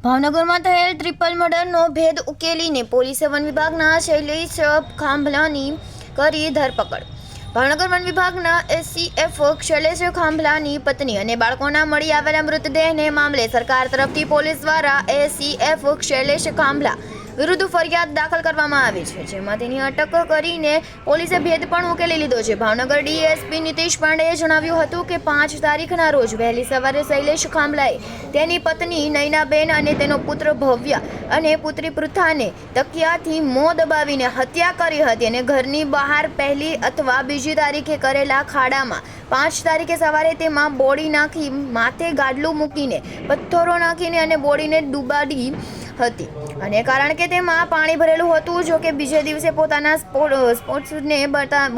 ભાવનગરમાં થયેલ ટ્રિપલ મર્ડરનો ભેદ ઉકેલીને પોલીસે વન વિભાગના શૈલેષ ખાંભલાની કરી ધરપકડ। ભાવનગર વન વિભાગના એસીએફ શૈલેષ ખાંભલાની પત્ની અને બાળકોના મળી આવેલા મૃતદેહને મામલે સરકાર તરફથી પોલીસ દ્વારા એસીએફ શૈલેષ ખાંભલા વિરુદ્ધ ફરિયાદ દાખલ કરવામાં આવી છે, જેમાં તેની અટક કરીને પોલીસે ભેદ પણ ઉકેલી લીધો છે। ભાવનગર ડીએસપી નીતિશ પાંડેએ જણાવ્યું હતું કે 5 તારીખના રોજ વહેલી સવારે શૈલેષ ખાંભલાએ તેની પત્ની નયનાબેન અને તેનો પુત્ર ભવ્ય અને પુત્રી પૃથાને તકિયાથી મોં દબાવીને હત્યા કરી હતી અને ઘરની બહાર પહેલી અથવા બીજી તારીખે કરેલા ખાડામાં 5 તારીખે સવારે તેમાં બોડી નાખી માથે ગાડલું મૂકીને પથ્થરો નાખીને અને બોડીને ડૂબાડી હતી અને કારણ કે તેમાં પાણી ભરેલું હતું। જો કે બીજે દિવસે પોતાના સ્પોર્ટ્સને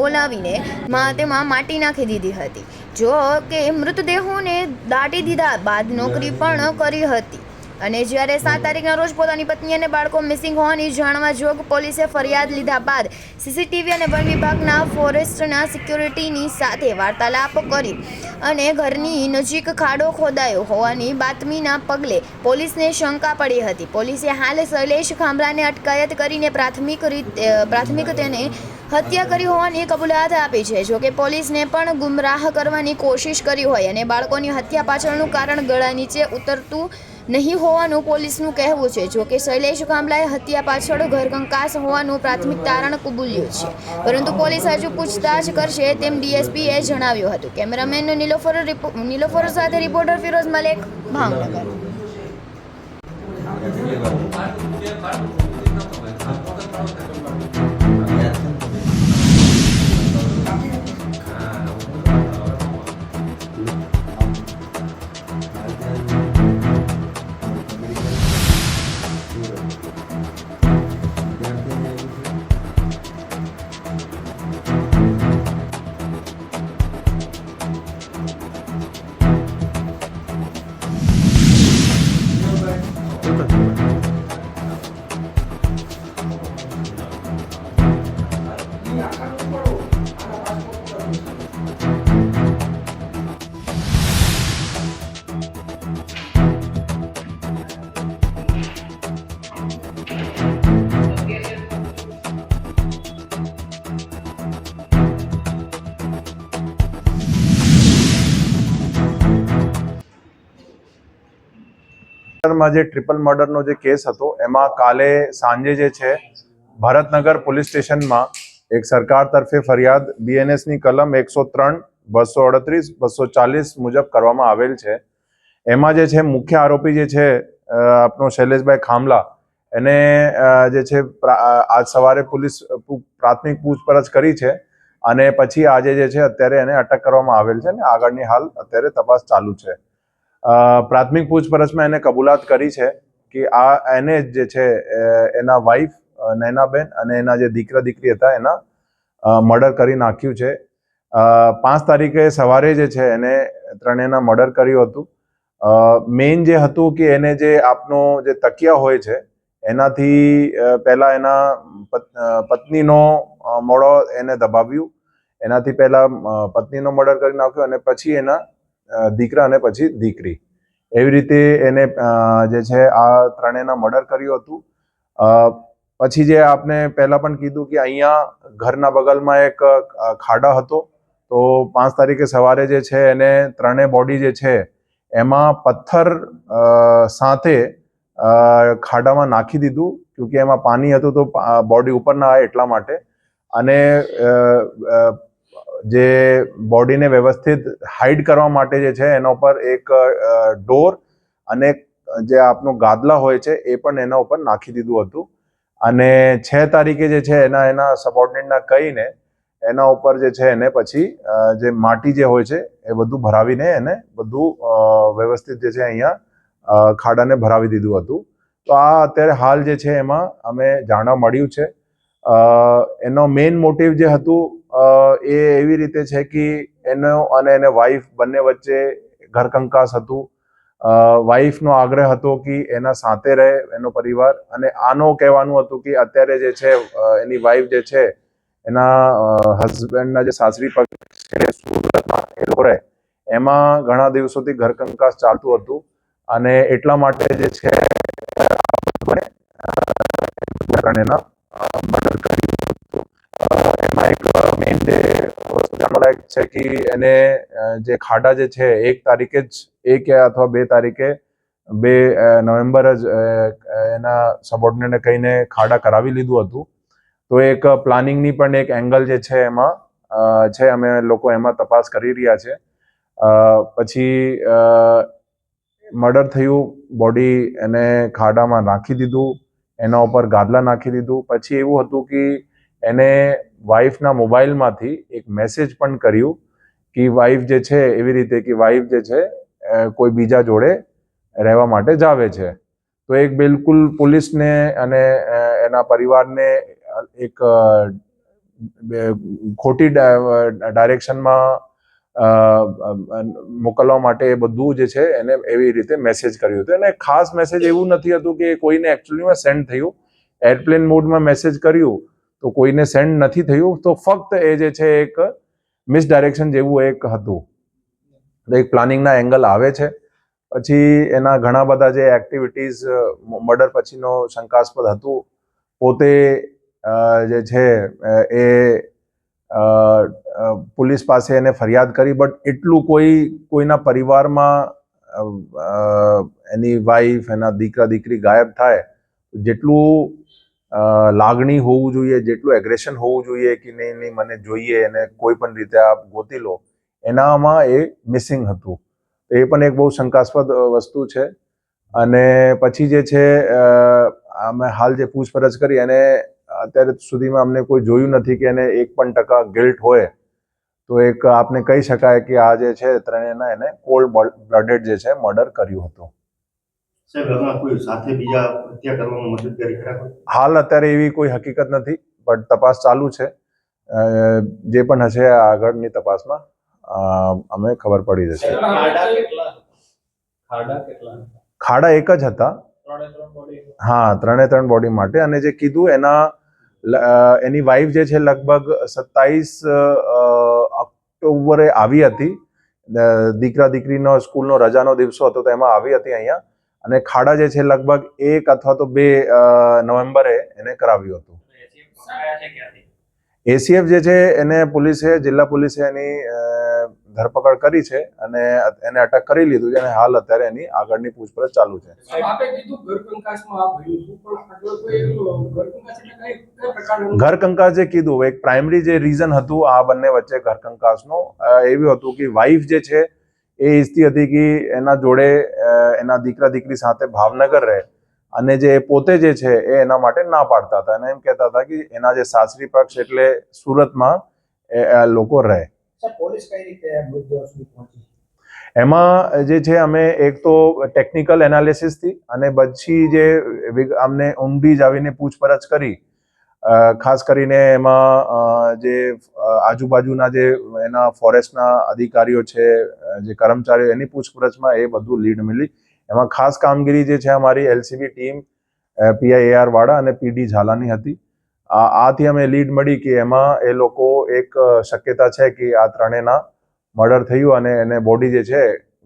બોલાવીને તેમાં માટી નાખી દીધી હતી। જો કે મૃતદેહોને દાટી દીધા બાદ નોકરી પણ કરી હતી અને જ્યારે 7 તારીખના રોજ પોતાની પત્ની અને બાળકો મિસિંગ હોવાની જાણવા જોગ પોલીસે ફરિયાદ લીધા બાદ સીસીટીવી અને વન વિભાગના ફોરેસ્ટના સિક્યોરિટીની સાથે વાર્તાલાપ કરી અને ઘરની નજીક ખાડો ખોદાયો હોવાની બાતમીના પગલે પોલીસને શંકા પડી હતી। પોલીસે હાલ શૈલેષ ખાંભલાને અટકાયત કરીને પ્રાથમિક તેને હત્યા કરી હોવાની કબૂલાત આપી છે। જોકે પોલીસને પણ ગુમરાહ કરવાની કોશિશ કરી હોય અને બાળકોની હત્યા પાછળનું કારણ ગળા નીચે ઉતરતું નહીં હોવાનું પોલીસનું કહેવું છે। જોકે શૈલેષ ખાંભલાએ હત્યા પાછળ ઘરકંકાસ હોવાનું પ્રાથમિક તારણ કબૂલ્યું છે, પરંતુ પોલીસ હજુ પૂછતાછ કરશે તેમ ડીએસપીએ જણાવ્યું હતું। કેમેરામેન નીલોફર સાથે રિપોર્ટર ફિરોઝ મલેક, ભાવનગર। જે ટ્રિપલ મર્ડરનો જે કેસ હતો એમાં કાલે સાંજે જે છે ભરતનગર પોલીસ સ્ટેશનમાં એક સરકાર તરફે ફરિયાદ બીએનએસની કલમ 103, 238, 240 મુજબ કરવામાં આવેલ છે। એમાં જે છે મુખ્ય આરોપી જે છે આપણો શૈલેષભાઈ ખાંભલા એને જે છે આજ સવારે પોલીસ પ્રાથમિક પૂછપરછ કરી છે અને પછી આજે જે છે અત્યારે એને અટક કરવામાં આવેલ છે અને આગળની હાલ અત્યારે તપાસ ચાલુ છે। પ્રાથમિક પૂછપરછમાં એને કબૂલાત કરી છે કે એને જે છે એના વાઈફ નયનાબેન અને એના જે દીકરી હતા એના મર્ડર કરી નાખ્યું છે। 5 તારીખે સવારે જે છે એને ત્રણેયના મર્ડર કર્યું હતું। મેઇન જે હતું કે એને જે આપનો જે તકિયા હોય છે એનાથી પહેલા એના પત્નીનો મોઢો એને દબાવ્યું, એનાથી પહેલા પત્નીનો મર્ડર કરી નાખ્યો અને પછી એના દીકરા અને પછી દીકરી, એવી રીતે એને જે છે આ ત્રણેયના મર્ડર કર્યું હતું। પછી જે આપને પહેલા પણ કીધું કે અહીંયા ઘરના બગલમાં એક ખાડો હતો, તો 5 તારીખે સવારે જે છે એને ત્રણેય બોડી જે છે એમાં પથ્થર સાથે ખાડામાં નાખી દીધું, કેમકે એમાં પાણી હતું તો બોડી ઉપર ના આવે એટલા માટે। અને જે બોડીને વ્યવસ્થિત હાઇડ કરવા માટે જે છે એના ઉપર એક ડોર અને જે આપનો ગાદલા હોય છે એ પણ એના ઉપર નાખી દીધું હતું। અને 6 તારીખે જે છે એના સબોર્ડિનેટના કહીને એના ઉપર જે છે એને પછી જે માટી જે હોય છે એ બધું ભરાવીને એને બધું વ્યવસ્થિત જે છે અહીંયા ખાડાને ભરાવી દીધું હતું। તો આ અત્યારે હાલ જે છે એમાં અમે જાણવા મળ્યું છે। એનો મેઇન મોટિવ જે હતું એ એવી રીતે છે કે એનો અને એને વાઈફ બંને વચ્ચે ઘરકંકાસ હતું। વાઈફનો આગ્રહ હતો કે એના સાથે રહે એનો પરિવાર, અને આનો કહેવાનું હતું કે અત્યારે જે છે એની વાઈફ જે છે એના હસબન્ડના જે સાસરી પક્ષ છે સુરતમાં એ લોકો રહે, એમાં ઘણા દિવસોથી ઘરકંકાસ ચાલતું હતું અને એટલા માટે જે છે ત્રણેના મર્ડર કર્યું હતું. એમાં એક મેઇન જે વસ્તુ જાણવા છે કે એને જે ખાડા જે છે 1 તારીખે જ 1 અથવા 2 તારીખે 2 નવેમ્બર જ એના સબોર્ડિનેટને કહીને ખાડા કરાવી લીધું હતું. તો એક પ્લાનિંગની પણ એક એંગલ જે છે એમાં છે. અમે લોકો એમાં તપાસ કરી રહ્યા છે. પછી મર્ડર થયું, બોડી એને ખાડામાં નાખી દીધું, એના ઉપર ગાદલા નાખી દીધું. પછી એવું હતું કે એને વાઈફના મોબાઈલમાંથી એક મેસેજ પણ કર્યું કે વાઈફ જે છે એવી રીતે કે વાઈફ જે છે કોઈ બીજા જોડે રહેવા માટે જાવે છે. તો એક બિલકુલ પોલીસને અને એના પરિવારને એક ખોટી ડાયરેક્શનમાં મોકલવા માટે એ બધું જે છે એને એવી રીતે મેસેજ કર્યું હતું. અને ખાસ મેસેજ એવું નથી હતું કે કોઈને એકચ્યુઅલીમાં સેન્ડ થયું. એરપ્લેન મોડમાં મેસેજ કર્યું તો કોઈને સેન્ડ નથી થયું. તો ફક્ત એ જે છે એક મિસડાયરેક્શન જેવું એક હતું. એક પ્લાનિંગના એંગલ આવે છે. પછી એના ઘણા બધા જે એક્ટિવિટીઝ મર્ડર પછીનો શંકાસ્પદ હતું. પોતે જે છે એ પોલીસ પાસે એને ફરિયાદ કરી, બટ એટલું કોઈના પરિવારમાં એની વાઈફ, એના દીકરા દીકરી ગાયબ થાય, જેટલું લાગણી હોવું જોઈએ, જેટલું એગ્રેશન હોવું જોઈએ કે નહીં મને જોઈએ એને કોઈ પણ રીતે આપ ગોતી લો, એનામાં એ મિસિંગ હતું. એ પણ એક બહુ શંકાસ્પદ વસ્તુ છે. અને પછી જે છે અમે હાલ જે પૂછપરછ કરી અને અત્યારે સુધીમાં અમને કોઈ જોયું નથી કે એને 1% ગિલ્ટ હોય. તો એક આપને કહી શકાય કે આ જે છે ત્રણેયના એને કોલ્ડ બ્લડેડ જે છે મર્ડર કર્યું હતું. હાલ અત્યારે એવી કોઈ હકીકત નથી, બટ તપાસ ચાલુ છે. જે પણ હશે આગળની તપાસમાં અમે ખબર પડી જશે. ખાડા એક જ હતા. હા, 3 બોડી માટે. અને જે કીધું એની વાઈફ જે છે લગભગ 27 ઓક્ટોબરે આવી હતી. દીકરા દીકરીનો સ્કૂલનો રજાનો દિવસો હતો તો એમાં આવી હતી અહીંયા. અને ખાડા જે છે લગભગ 1 અથવા તો 2 નવેમ્બરે એને કરાવ્યું હતું. એસીએફ જે છે એને જિલ્લા પોલીસે એની ધરપકડ કરી છે અને એને અટક કરી લીધું છે અને હાલ અત્યારે એની આગળની પૂછપરછ ચાલુ છે. ઘર કંકાસ જે કીધું, એક પ્રાઇમરી જે રીઝન હતું આ બંને વચ્ચે ઘર કંકાસનું એવું હતું કે વાઈફ જે છે એ ઈચ્છતી હતી કે એના જોડે એના દીકરા દીકરી સાથે ભાવનગર રહે, અને જે પોતે જે છે એ એના માટે ના પાડતા હતા અને એમ કહેતા હતા કે એના જે સાસરી પક્ષ એટલે સુરતમાં લોકો રહે. એમાં જે છે અમે એક તો ટેકનિકલ એનાલિસિસથી અને પછી જે અમને ઊંડી જ આવીને પૂછપરછ કરી, ખાસ કરીને એમાં જે આજુબાજુના જે એના ફોરેસ્ટના અધિકારીઓ છે, જે કર્મચારીઓ, એની પૂછપરછમાં એ બધું લીડ મળી. એમાં ખાસ કામગીરી જે છે અમારી એલસીબી ટીમ, PIAR વાળા અને PD ઝાલાની હતી. આથી અમે લીડ મળી કે એમાં એ લોકો એક શક્યતા છે કે આ ત્રણેયના મર્ડર થયું અને એને બોડી જે છે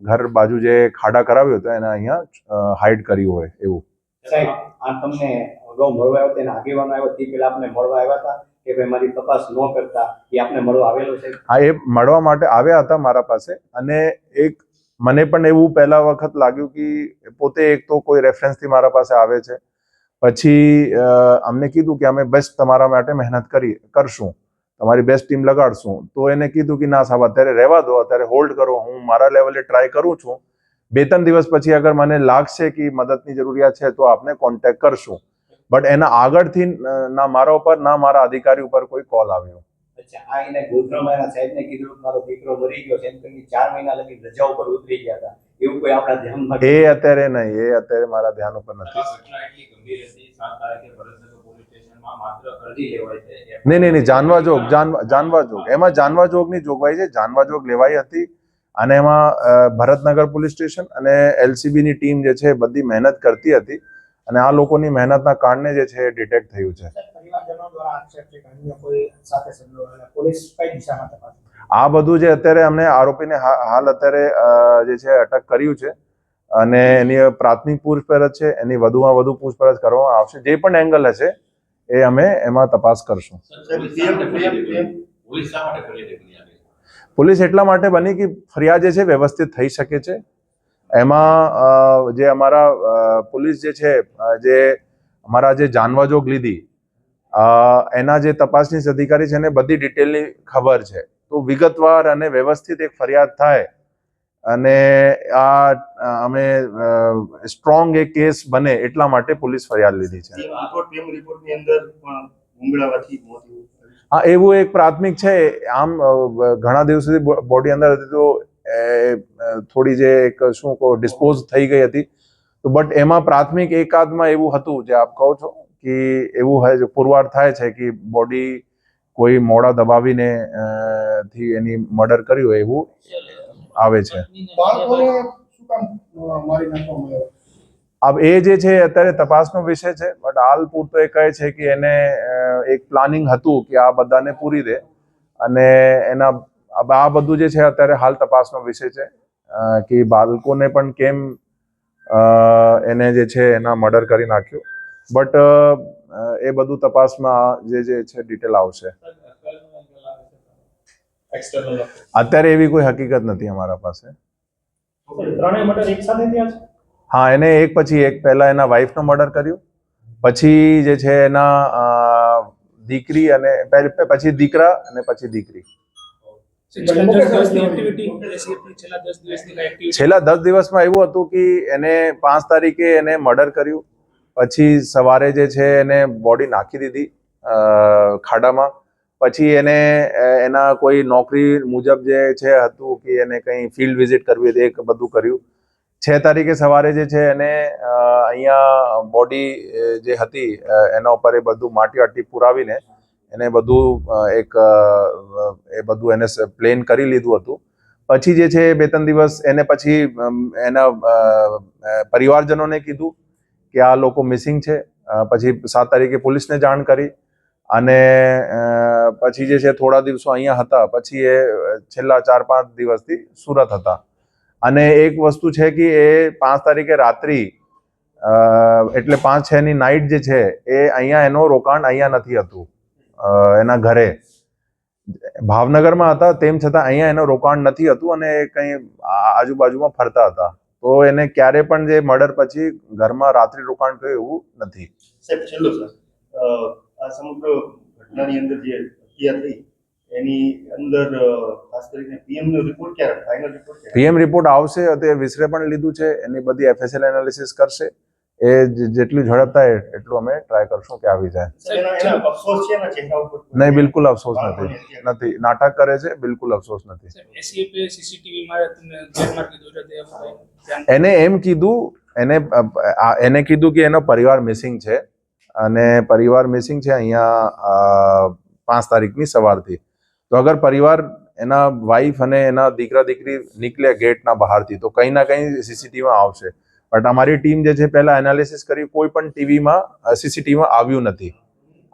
ઘર બાજુ જે ખાડા કરાવ્યો હતો એને અહીંયા હાઇડ કર્યું હોય એવું. સાહેબ, આ તમને અગાઉ મળવા આવ્યો તેના આગેવાનો આવ્યો તે પહેલા આપને મળવા આવ્યા હતા કે ભાઈ મારી તપાસ ન કરતા એ આપને મળવા આવેલો છે? હા, એ મળવા માટે આવ્યા હતા મારા પાસે. અને એક મને પણ એવું પહેલા વખત લાગ્યું કે પોતે એક તો કોઈ રેફરન્સથી મારા પાસે આવે છે. પછી અમને કીધું કે અમે બેસ્ટ તમારા માટે મહેનત કરશું, તમારી બેસ્ટ ટીમ લગાડશું. તો એને કીધું કે ના સાહેબ અત્યારે રહેવા દો, અત્યારે હોલ્ડ કરો, હું મારા લેવલે ટ્રાય કરું છું. 2-3 દિવસ પછી અગર મને લાગશે કે મદદની જરૂરિયાત છે તો આપને કોન્ટેક્ટ કરશું. બટ એના આગળથી ના મારા ઉપર ના મારા અધિકારી ઉપર કોઈ કોલ આવ્યો. અચ્છા, આ એને ગોત્રમાના સાહેબને કીધું મારો દીકરો મરી ગયો છે એમ કરીને 4 મહિના લગી રજા ઉપર ઉતરી ગયા હતા, એવું કોઈ આપણા ધ્યાનમાં? એ અત્યારે નહીં, એ અત્યારે મારા ધ્યાન ઉપર નથી. નહીં, જાનવા જોગ એમાં જાનવા જોગની જોગવાઈ છે. જાનવા જોગ લેવાઈ હતી અને એમાં ભરતનગર પોલીસ સ્ટેશન અને LCBની ટીમ જે છે બધી મહેનત કરતી હતી અને આ લોકોની મહેનતના કારણે જે છે ડિટેક્ટ થયું છે. આ બધું જે અત્યારે અમને આરોપીને હાલ અત્યારે જે છે અટક કર્યું છે અને એની પ્રાથમિક પૂછપરછ છે, એની વધુમાં વધુ પૂછપરછ કરવામાં આવશે. જે પણ એંગલ હશે એ અમે એમાં તપાસ કરશું. પોલીસ એટલા માટે બની કે ફરિયાદ જે છે વ્યવસ્થિત થઈ શકે છે. એમાં જે અમારા પોલીસ જે છે જે અમારા જે જાનવાજોગ લીધી એના જે તપાસનીશ અધિકારી છે એને બધી ડિટેલની ખબર છે. તો વિગતવાર અને વ્યવસ્થિત એક ફરિયાદ થાય અને આ અમે સ્ટ્રોંગ એક કેસ બને એટલા માટે પોલીસ ફરિયાદ લીધી છે. હા, એવું એક પ્રાથમિક છે. આમ ઘણા દિવસ સુધી બોડી અંદર હતી તો થોડી જે એક શું કહો ડિસ્પોઝ થઈ ગઈ હતી. તો બટ એમાં પ્રાથમિક એકાદમાં એવું હતું જે આપ કહો છો કે એવું હોય પુરવાર થાય છે કે બોડી કોઈ મોડા દબાવીને થી એની મર્ડર કર્યું હોય એવું આવે છે. अब એ જે છે અત્યારે તપાસનો વિષય છે. બટ હાલ પૂરતો એ કહે છે કે એને એક પ્લાનિંગ હતું કે આ બધાને પૂરી દે અને એના આ બધું જે છે અત્યારે હાલ તપાસનો વિષય છે કે બાળકોને પણ કેમ એને જે છે એના મર્ડર કરી નાખ્યું. બટ એ બધું તપાસમાં જે છે ડિટેલ આવશે. અત્યારે એવી કોઈ હકીકત નથી અમારા પાસે. હા, એને એક પછી એક પહેલા એના વાઈફનો મર્ડર કર્યું, પછી જે છે એના દીકરી અને પછી દીકરા અને પછી દીકરી. છેલ્લા 10 દિવસમાં એવું હતું કે એને 5 તારીખે એને મર્ડર કર્યું, પછી સવારે જે છે એને બોડી નાખી દીધી ખાડામાં. પછી એને એના કોઈ નોકરી મુજબ જે છે હતું કે એને કંઈ ફિલ્ડ વિઝિટ કરવી હતી એ બધું કર્યું. 6 તારીખે સવારે જે છે એને અહીંયા બોડી જે હતી એના ઉપર એ બધું માટી વાટી પુરાવીને એને બધું એ બધું એને પ્લેન કરી લીધું હતું. પછી જે છે 2-3 દિવસ એને પછી એના પરિવારજનોને કીધું કે આ લોકો મિસિંગ છે. પછી 7 તારીખે પોલીસને જાણ કરી અને પછી જે છે થોડા દિવસો અહીંયા હતા. પછી એ છેલ્લા 4-5 દિવસથી સુરત હતા. અને એક વસ્તુ છે કે એ 5 તારીખે રાત્રિ એટલે 5-6 ની નાઇટ જે છે એ અહીંયા એનો રોકાણ અહીંયા નથી હતું. એના ઘરે ભાવનગરમાં હતા, તેમ છતાં અહીંયા એનો રોકાણ નથી હતું અને કંઈ આજુબાજુમાં ફરતા હતા. તો એને ક્યારે પણ જે મર્ડર પછી ઘરમાં રાત્રિ રોકાણ કર્યું એવું નથી. સાહેબ, છેલ્લો સર, આ સમગ્ર ઘટનાની અંદર જે હત્યા થઈ એની અંદર ખાસ કરીને પીએમ નો રિપોર્ટ ક્યારે ફાઇનલ રિપોર્ટ ક્યારે? પીએમ રિપોર્ટ આવશે. તે વિસરે પણ લીધું છે. એની બધી FSL એનાલિસિસ કરશે. એ જેટલું ઝડપ થાય એટલું અમે ટ્રાય કરશું કે આવી જાય. અફસોસ છે એના ચહેરા ઉપર? નહીં, બિલકુલ અફસોસ નથી. નાટક કરે છે, બિલકુલ અફસોસ નથી. એને એમ કીધું એને કીધું કે એનો પરિવાર મિસિંગ છે અને પરિવાર મિસિંગ છે અહીંયા 5 તારીખની સવારથી. તો અગર પરિવાર એના વાઈફ અને એના દીકરા દીકરી નીકળે ગેટના બહારથી તો કંઈ ના કંઈ સીસીટીવીમાં આવશે. બટ અમારી ટીમ જે છે પહેલા એનાલિસિસ કરી, કોઈ પણ ટીવીમાં સીસીટીવીમાં આવ્યું નથી.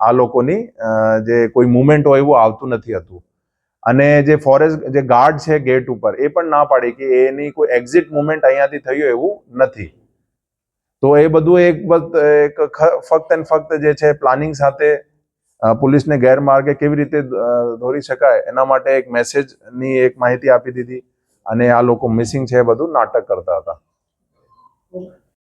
આ લોકોની જે કોઈ મુવમેન્ટ હોય એવું આવતું નથી હતું. અને જે ફોરેસ્ટ જે ગાર્ડ છે ગેટ ઉપર એ પણ ના પાડી કે એની કોઈ એક્ઝિટ મુવમેન્ટ અહીંયાથી થયું એવું નથી. તો એ બધું એક ફક્ત અને ફક્ત જે છે પ્લાનિંગ સાથે પોલીસને ગેરમાર્ગે કેવી રીતે દોરી શકાય એના માટે એક મેસેજની એક માહિતી આપી દીધી અને આ લોકો મિસિંગ છે એ બધું નાટક કરતા હતા.